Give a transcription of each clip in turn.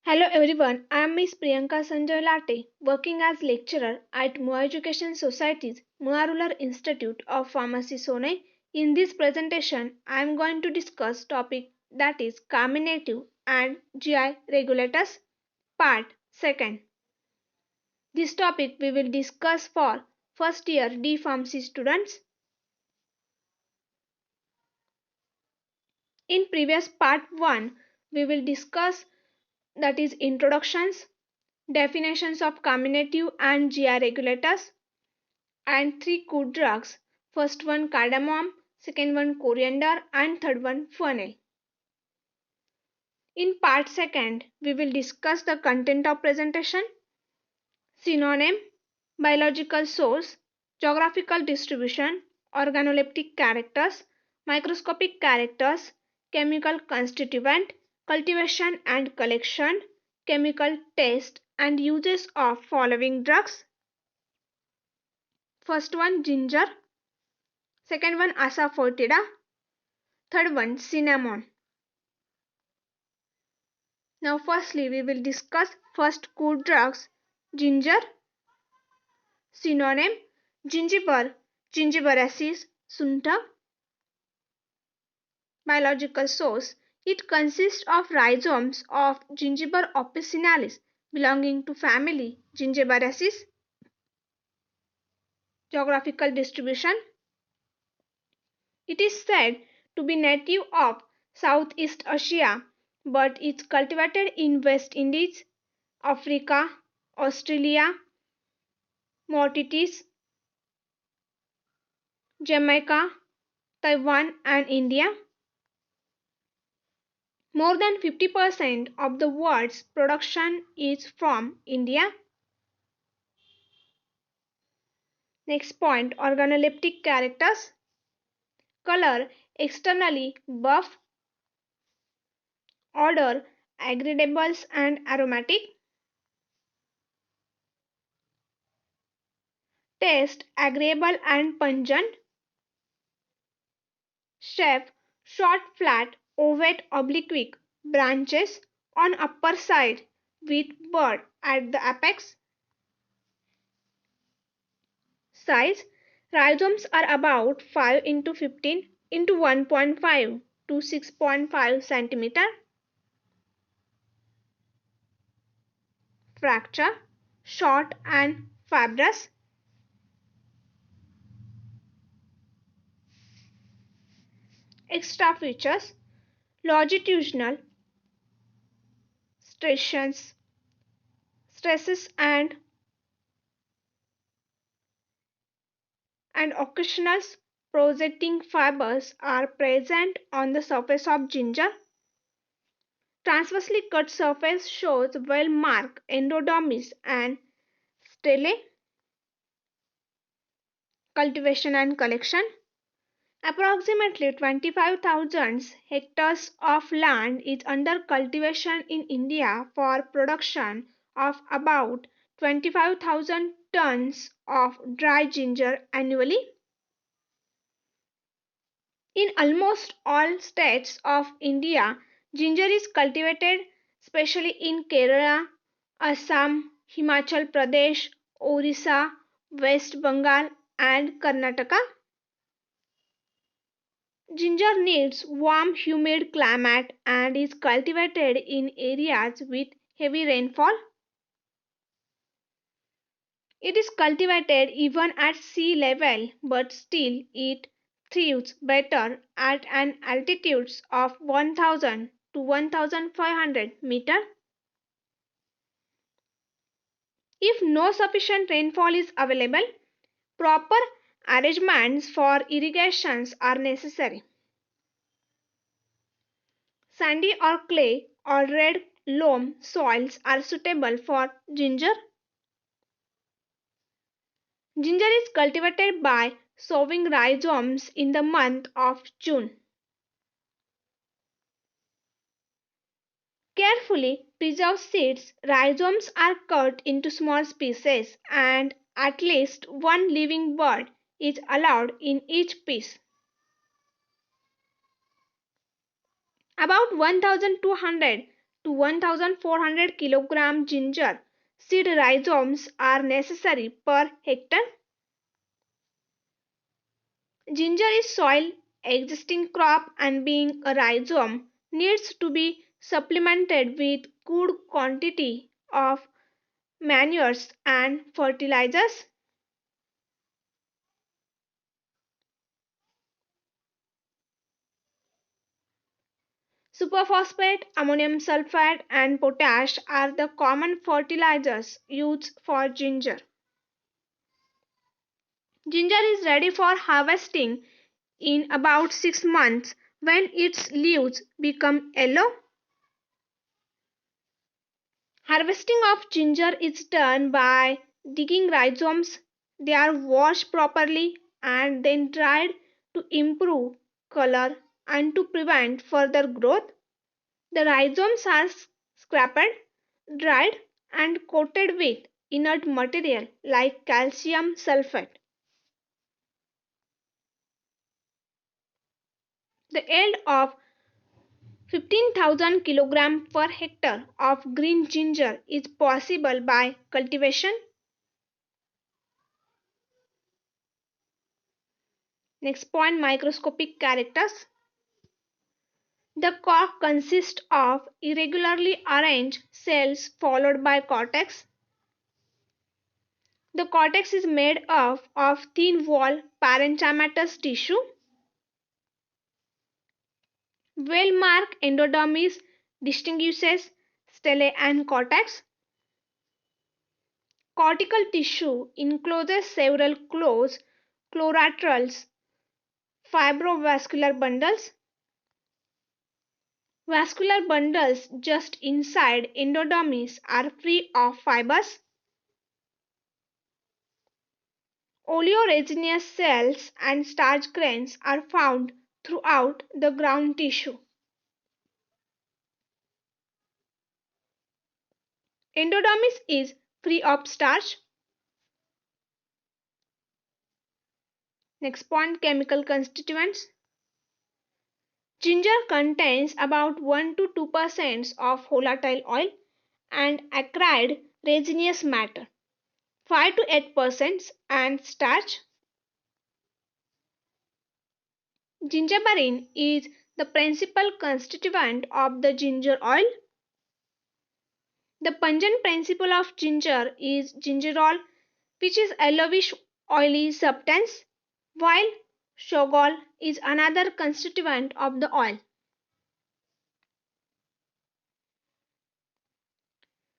Hello everyone, I am Miss Priyanka Sanjay Late, working as lecturer at Mua Education Society's Mua Rural Institute of Pharmacy Sone. In this presentation, I am going to discuss topic that is Carminative and GI Regulators, Part 2nd. This topic we will discuss for first year D Pharmacy students. In previous part 1, we will discuss that is introductions, definitions of carminative and GI regulators, and 3 good drugs. First one cardamom, second one coriander, and third one fennel. In part 2nd, we will discuss the content of presentation, synonym, biological source, geographical distribution, organoleptic characters, microscopic characters, chemical constituent, cultivation and collection, chemical test and uses of following drugs. First one ginger, second one ASAFOETIDA, third one cinnamon. Now firstly we will discuss first good drugs, ginger. Synonym, gingiber, gingiberacea sunta. Biological source, it consists of rhizomes of Gingiber officinalis belonging to family Gingiberaceae. Geographical distribution, it is said to be native of Southeast Asia, but it's cultivated in West Indies, Africa, Australia, Mauritius, Jamaica, Taiwan and India. More than 50% of the world's production is from India. Next point, organoleptic characters. Color, externally buff. Odor, agreeables and aromatic. Taste, agreeable and pungent. Shape, short, flat, ovate, oblique branches on upper side with bud at the apex. Size, rhizomes are about 5 into 15 into 1.5 to 6.5 cm. Fracture, short and fibrous. Extra features, longitudinal striations, stresses and occasional projecting fibers are present on the surface of ginger. Transversely cut surface shows well-marked endodermis and stele. Cultivation and collection. Approximately 25,000 hectares of land is under cultivation in India for production of about 25,000 tons of dry ginger annually. In almost all states of India, ginger is cultivated, especially in Kerala, Assam, Himachal Pradesh, Orissa, West Bengal, and Karnataka. Ginger needs warm, humid climate and is cultivated in areas with heavy rainfall. It is cultivated even at sea level, but still it thrives better at an altitude of 1000 to 1500 meters. If no sufficient rainfall is available, proper arrangements for irrigations are necessary. Sandy or clay or red loam soils are suitable for ginger. Ginger is cultivated by sowing rhizomes in the month of June. Carefully preserved seeds, rhizomes are cut into small pieces and at least one living bud is allowed in each piece. About 1200 to 1400 kg ginger seed rhizomes are necessary per hectare. Ginger is soil existing crop and being a rhizome needs to be supplemented with good quantity of manures and fertilizers. Superphosphate, ammonium sulfate and potash are the common fertilizers used for ginger. Ginger is ready for harvesting in about 6 months when its leaves become yellow. Harvesting of ginger is done by digging rhizomes. They are washed properly and then dried to improve color and to prevent further growth. The rhizomes are scraped, dried and coated with inert material like calcium sulfate. The yield of 15,000 kg per hectare of green ginger is possible by cultivation. Next point, microscopic characters. The cork consists of irregularly arranged cells followed by cortex. The cortex is made up of thin wall parenchymatous tissue. Well-marked endodermis distinguishes stele and cortex. Cortical tissue encloses several close chloratrals fibrovascular bundles. Vascular bundles just inside endodermis are free of fibers. Oleoresinous cells and starch grains are found throughout the ground tissue. Endodermis is free of starch. Next point, chemical constituents. Ginger contains about 1 to 2% of volatile oil and acrid resinous matter, 5 to 8% and starch. Gingerberrin is the principal constituent of the ginger oil. The pungent principle of ginger is gingerol, which is a yellowish oily substance, while shogol is another constituent of the oil.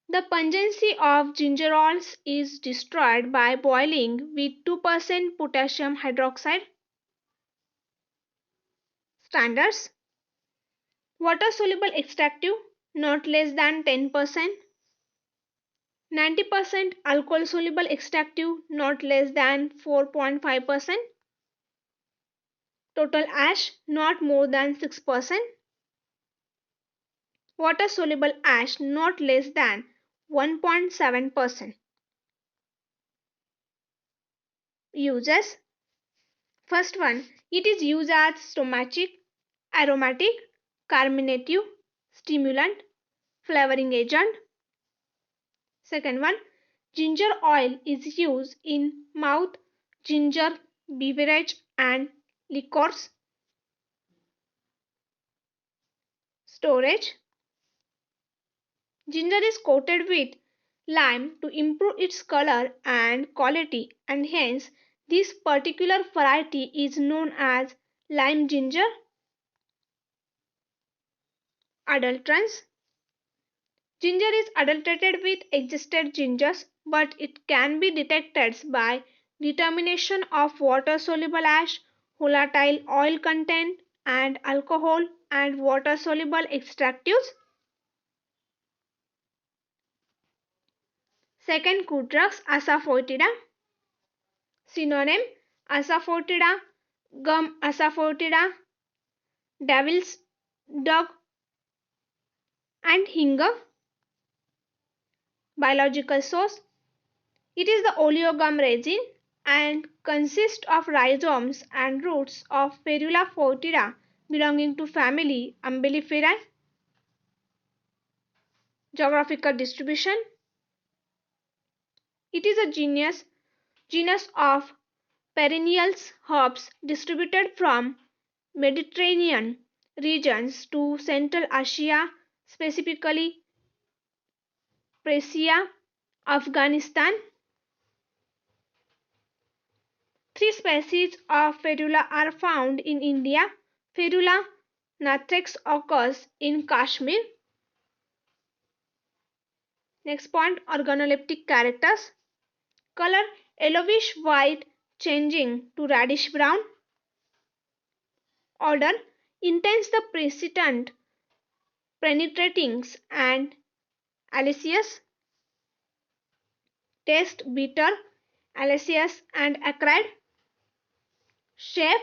The pungency of gingerols is destroyed by boiling with 2% potassium hydroxide. Standards: water-soluble extractive not less than 10%, 90% alcohol-soluble extractive not less than 4.5%, total ash not more than 6%, water-soluble ash not less than 1.7%. Uses: first one, it is used as stomachic, aromatic, carminative, stimulant, flavoring agent. Second one, ginger oil is used in mouth, ginger beverage and liqueurs. Storage: ginger is coated with lime to improve its color and quality, and hence this particular variety is known as lime ginger. Adulterants: ginger is adulterated with existed gingers, but it can be detected by determination of water-soluble ash, volatile oil content, and alcohol and water-soluble extractives. Second, good drugs, ASAFOETIDA. Synonym: ASAFOETIDA, gum ASAFOETIDA, devil's dog, and hinger. Biological source: it is the oleogum resin and consists of rhizomes and roots of Ferula foetida belonging to family Umbelliferae. Geographical distribution. It is a genus of perennials herbs distributed from Mediterranean regions to Central Asia, specifically Persia, Afghanistan. Three species of Ferula are found in India. Ferula natrex occurs in Kashmir. Next point, organoleptic characters. Color yellowish white changing to reddish brown. Order intense the precedent, penetrating and alliceous. Taste bitter, alliceous and acrid. Shape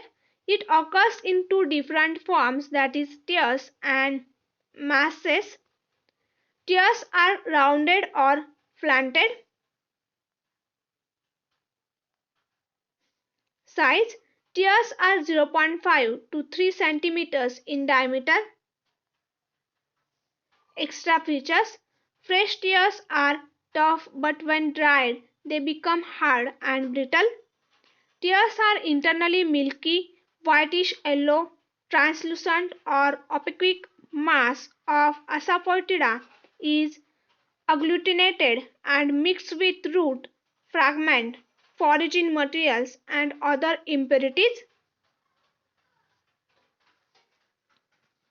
it occurs in two different forms, that is tears and masses. Tears are rounded or flattened. Size tears are 0.5 to 3 centimeters in diameter. Extra features: fresh tears are tough, but when dried they become hard and brittle. Tears are internally milky, whitish yellow, translucent or opaque. Mass of ASAFOETIDA is agglutinated and mixed with root, fragment, foraging materials and other impurities.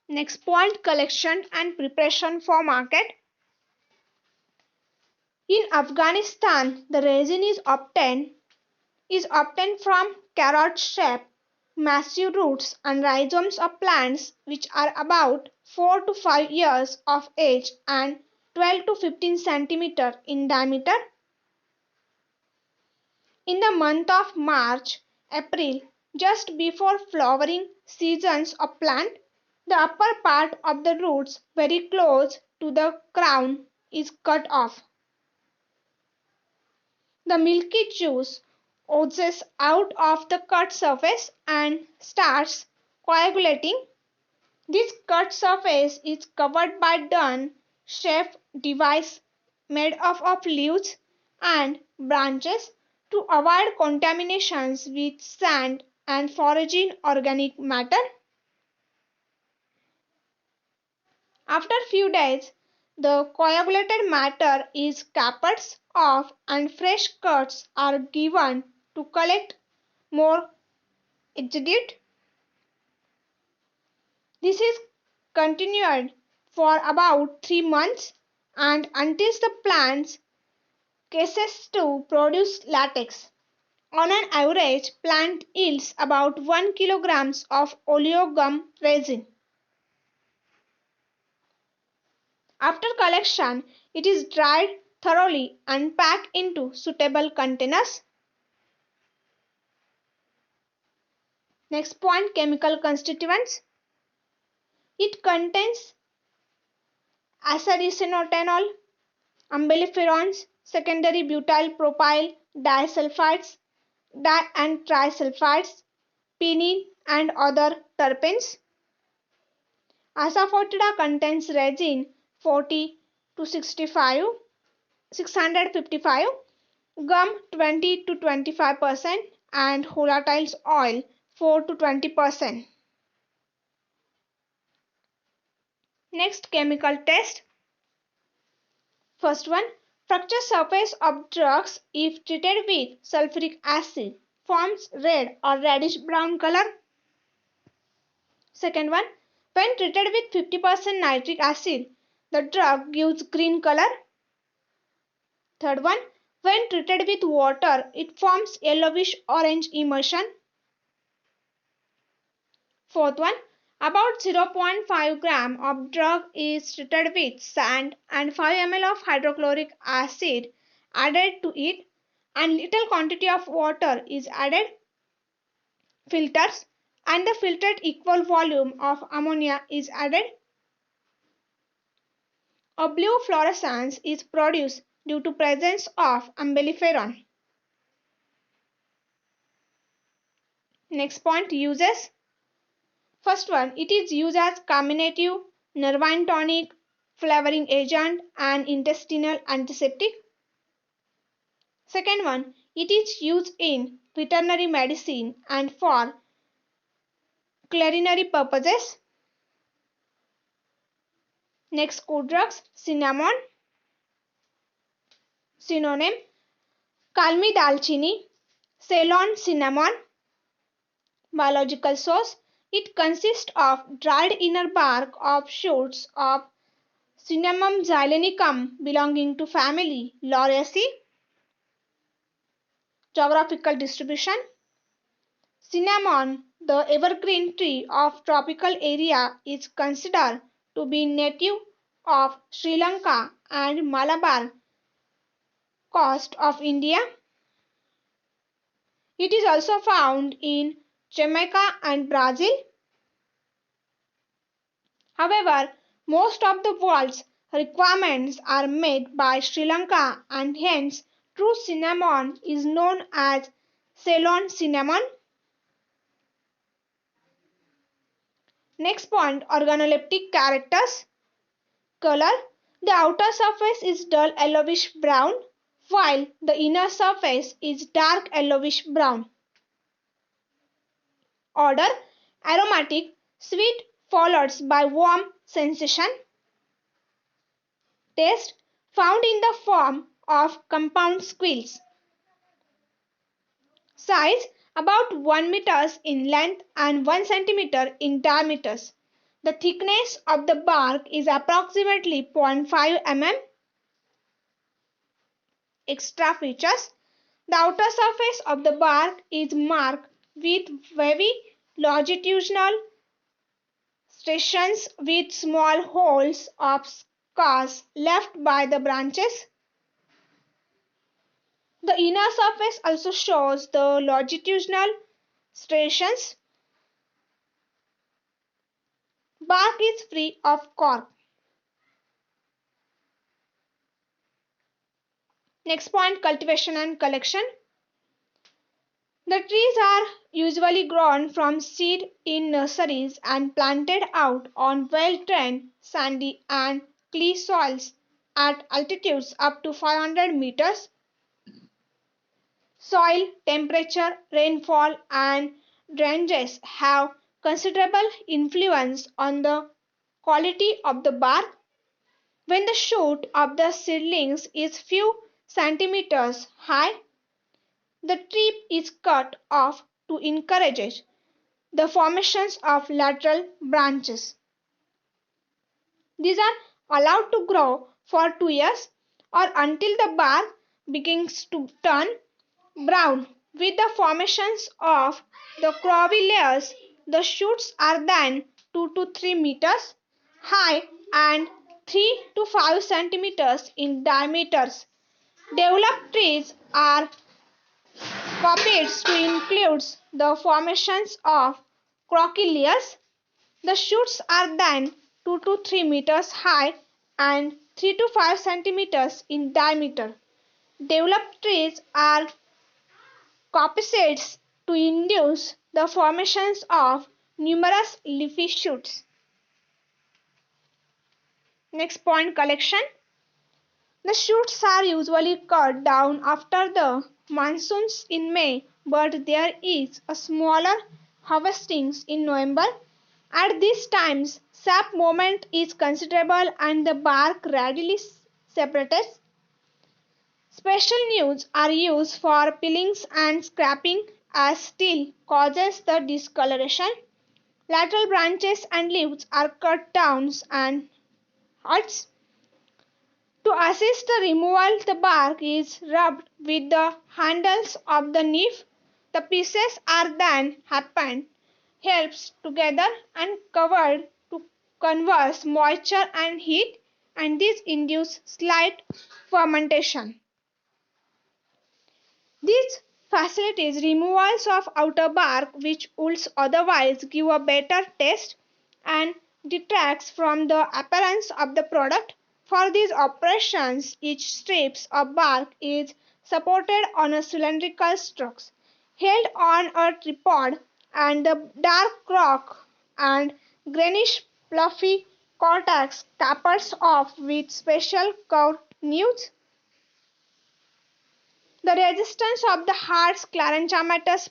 Next point, collection and preparation for market. In Afghanistan, the resin is obtained from carrot-shaped massive roots and rhizomes of plants which are about 4 to 5 years of age and 12 to 15 centimeters in diameter. In the month of March, April, just before flowering seasons of plant, the upper part of the roots very close to the crown is cut off. The milky juice oozes out of the cut surface and starts coagulating. This cut surface is covered by dun-shaped device made up of leaves and branches to avoid contaminations with sand and foraging organic matter. After few days, the coagulated matter is capped off and fresh cuts are given to collect more exudate. This is continued for about 3 months and until the plants cases to produce latex. On an average, plant yields about 1 kg of oleogum resin. After collection, it is dried thoroughly and packed into suitable containers. Next point, chemical constituents. It contains acetylphenol, umbelliferons, secondary butyl propyl disulfides, and trisulfides, pinene and other terpenes. ASAFOETIDA contains resin 40 to 655, gum 20 to 25% and volatile oil 4 to 20%. Next, chemical test. First one, fracture surface of drugs if treated with sulfuric acid forms red or reddish brown color. Second one, when treated with 50% nitric acid, the drug gives green color. Third one, when treated with water, it forms yellowish orange emulsion. Fourth one, about 0.5 gram of drug is treated with sand and 5 ml of hydrochloric acid added to it and little quantity of water is added. Filters and the filtered equal volume of ammonia is added. A blue fluorescence is produced due to presence of umbelliferon. Next point, uses. First one, it is used as carminative, nervine tonic, flavoring agent, and intestinal antiseptic. Second one, it is used in veterinary medicine and for culinary purposes. Next, code drugs, cinnamon, synonym, Kalmi dalchini, Ceylon cinnamon. Biological source, it consists of dried inner bark of shoots of Cinnamon xylenicum belonging to family Lauraceae. Geographical distribution, cinnamon, the evergreen tree of tropical area, is considered to be native of Sri Lanka and Malabar coast of India. It is also found in Jamaica and Brazil. However, most of the world's requirements are met by Sri Lanka, and hence true cinnamon is known as Ceylon cinnamon. Next point, organoleptic characters. Color, the outer surface is dull yellowish brown, while the inner surface is dark yellowish brown. Odor, aromatic, sweet, followed by warm sensation. Taste, found in the form of compound squills. Size, about 1 meter in length and 1 centimeter in diameter. The thickness of the bark is approximately 0.5 mm. Extra features, the outer surface of the bark is marked with wavy longitudinal striations with small holes of scars left by the branches. The inner surface also shows the longitudinal striations. Bark is free of cork. Next point, cultivation and collection. The trees are usually grown from seed in nurseries and planted out on well-drained, sandy and clay soils at altitudes up to 500 meters. Soil, temperature, rainfall and drainages have considerable influence on the quality of the bark. When the shoot of the seedlings is few centimeters high, the tree is cut off to encourage the formation of lateral branches. These are allowed to grow for 2 years or until the bark begins to turn brown. With the formations of the crowny layers, the shoots are then 2 to 3 meters high and 3 to 5 centimeters in diameter. Developed trees are copied to include the formations of crocolias. The shoots are then 2 to 3 meters high and 3 to 5 centimeters in diameter. Developed trees are copied to induce the formations of numerous leafy shoots. Next point, collection. The shoots are usually cut down after the monsoons in May, but there is a smaller harvesting in November. At these times, sap movement is considerable and the bark readily separates. Special knives are used for peelings and scraping, as steel causes the discoloration. Lateral branches and leaves are cut down and huts. To assist the removal, the bark is rubbed with the handles of the knife. The pieces are then helped together and covered to conserve moisture and heat, and this induces slight fermentation. These facilities removals of outer bark which would otherwise give a better taste and detracts from the appearance of the product. For these operations, each strip of bark is supported on a cylindrical stalk held on a tripod, and the dark rock and greenish fluffy cortex tapers off with special curved nerves. The resistance of the heart's parenchymatous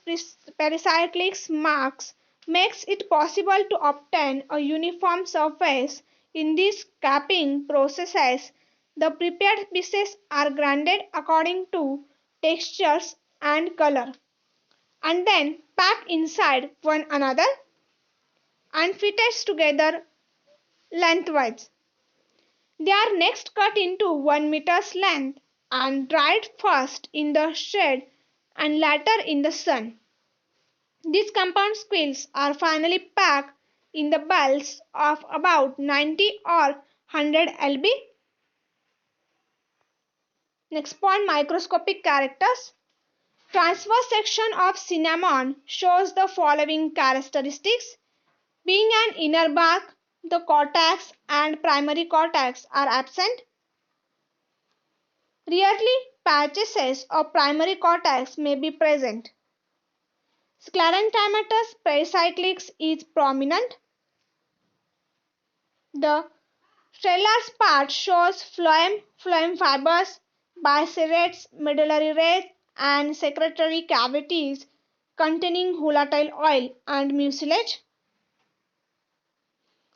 pericyclic marks makes it possible to obtain a uniform surface. In these capping processes, the prepared pieces are graded according to textures and color, and then packed inside one another and fitted together lengthwise. They are next cut into 1 meter's length and dried first in the shade and later in the sun. These compound squills are finally packed in the bulbs of about 90 or 100 lb. Next point, microscopic characters. Transverse section of cinnamon shows the following characteristics. Being an inner bark, the cortex and primary cortex are absent. Rarely, patches of primary cortex may be present. Sclerenchymatous pericyclics is prominent. The stellar part shows phloem fibers, biserrates, medullary rays, and secretory cavities containing volatile oil and mucilage.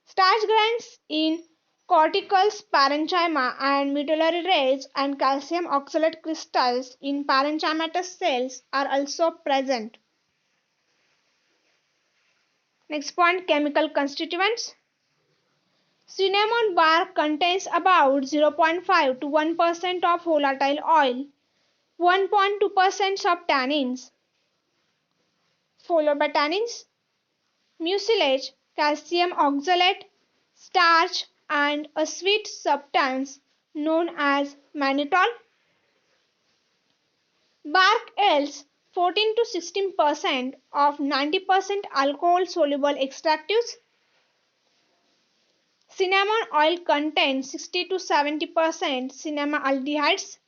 Starch grains in corticals, parenchyma, and medullary rays and calcium oxalate crystals in parenchymatous cells are also present. Next point, chemical constituents. Cinnamon bark contains about 0.5 to 1% of volatile oil, 1.2% of tannins, phlorbetannins, mucilage, calcium oxalate, starch, and a sweet substance known as mannitol. Bark yields 14 to 16% of 90% alcohol soluble extractives. Cinnamon oil contains 60 to 70% cinnamaldehydes,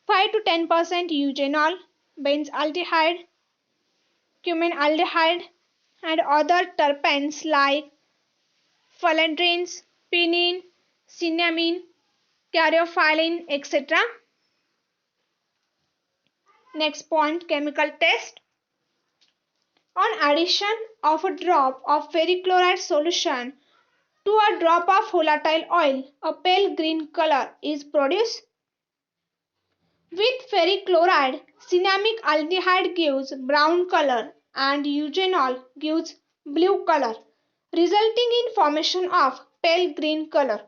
5 to 10% eugenol, benzaldehyde, cuminaldehyde, and other terpenes like phallandrines, pinene, cinnamine, caryophyllene, etc. Next point, chemical test. On addition of a drop of ferrichloride solution to a drop of volatile oil, a pale green color is produced. With ferrichloride, cinnamic aldehyde gives brown color and eugenol gives blue color, resulting in formation of pale green color.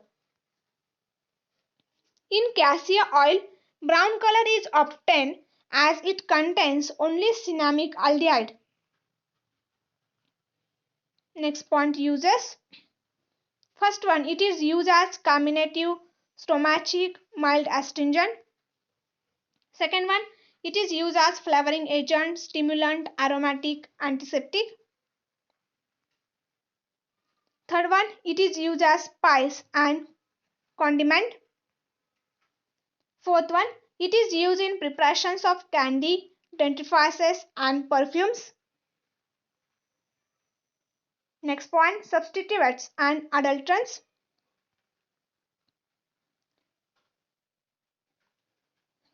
In cassia oil, brown color is obtained as it contains only cinnamic aldehyde. Next point, uses. First one, it is used as carminative, stomachic, mild astringent. Second one, it is used as flavoring agent, stimulant, aromatic, antiseptic. Third one, it is used as spice and condiment. Fourth one, it is used in preparations of candy, dentifrices, and perfumes. Next point, substituents and adulterants.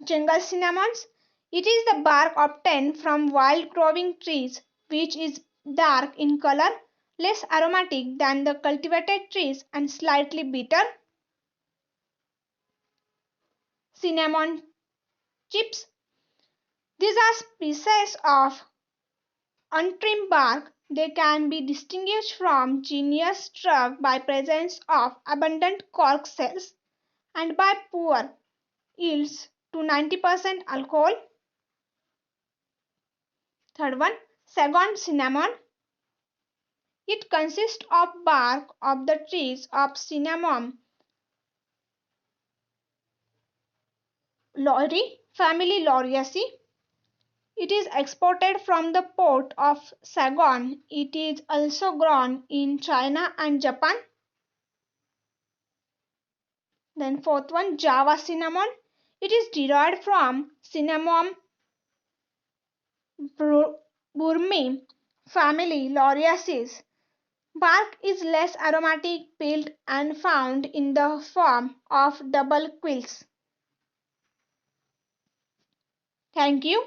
Jungle cinnamons. It is the bark obtained from wild growing trees which is dark in color, less aromatic than the cultivated trees and slightly bitter. Cinnamon chips. These are species of untrimmed bark. They can be distinguished from genus shrub by presence of abundant cork cells and by poor yields to 90% alcohol. Third one, Sagon cinnamon. It consists of bark of the trees of Cinnamon laurii, family Lauriaceae. It is exported from the port of Saigon. It is also grown in China and Japan. Then fourth one, Java cinnamon. It is derived from Cinnamon burmi, family Lauriaceae. Bark is less aromatic, peeled and found in the form of double quills. Thank you.